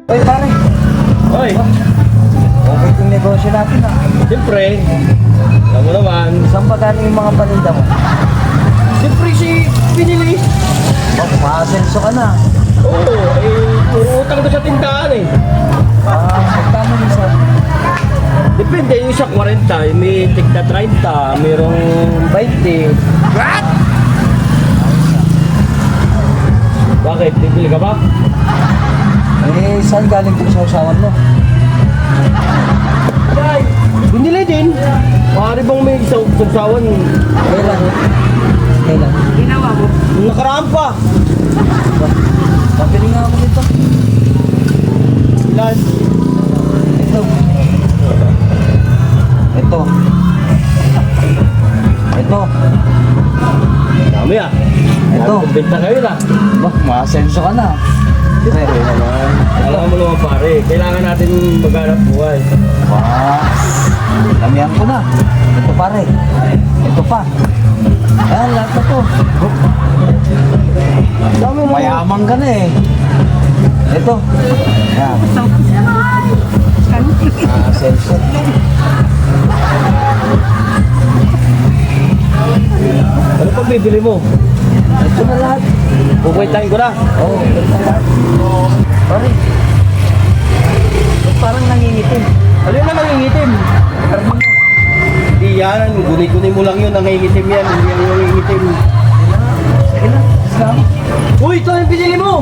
Oy, pare. Hoy, Okay itong negosyo natin ah. siyempre, alam mo naman, Saan ba galing yung mga paninda mo? siyempre si pinili. Oh, makasenso ka na. Oo, puro utang ko sa tindahan eh. Magkano minsan? Depende, yung isa 40, yung may tigna 30, mayroong 20. What? Bakit? Bibili ka ba? Saan galing itong sausawan mo? Ay, binili din. Maaari bang may isang sawsawan? Kailan? Kailan? Nung nakaraan pa. Pabili nga ako dito. Ilan? Ito. Ito. Ito. Dami ah. Ito. Benta kayo na. Bah, makasenso ka na. Siyempre naman. Alam mo naman pare, kailangan natin maghanap buhay. Lamihan ko na. Ito pare. Ito pa. Ayan, lahat na to. Dami mo. Mayamang ka na eh. Ito. Yan. Senso. Ano pag bibili mo? Ito na lahat. Bukwitain ko na. Oo. Pare. Parang nangingitim. Ano yun na nangingitim? Hindi yan. Guni-guni mo lang yun. Nangingitim yan. Hindi yan yung nangingitim. Sige na. Sige na. Uy, ito yung pinili mo!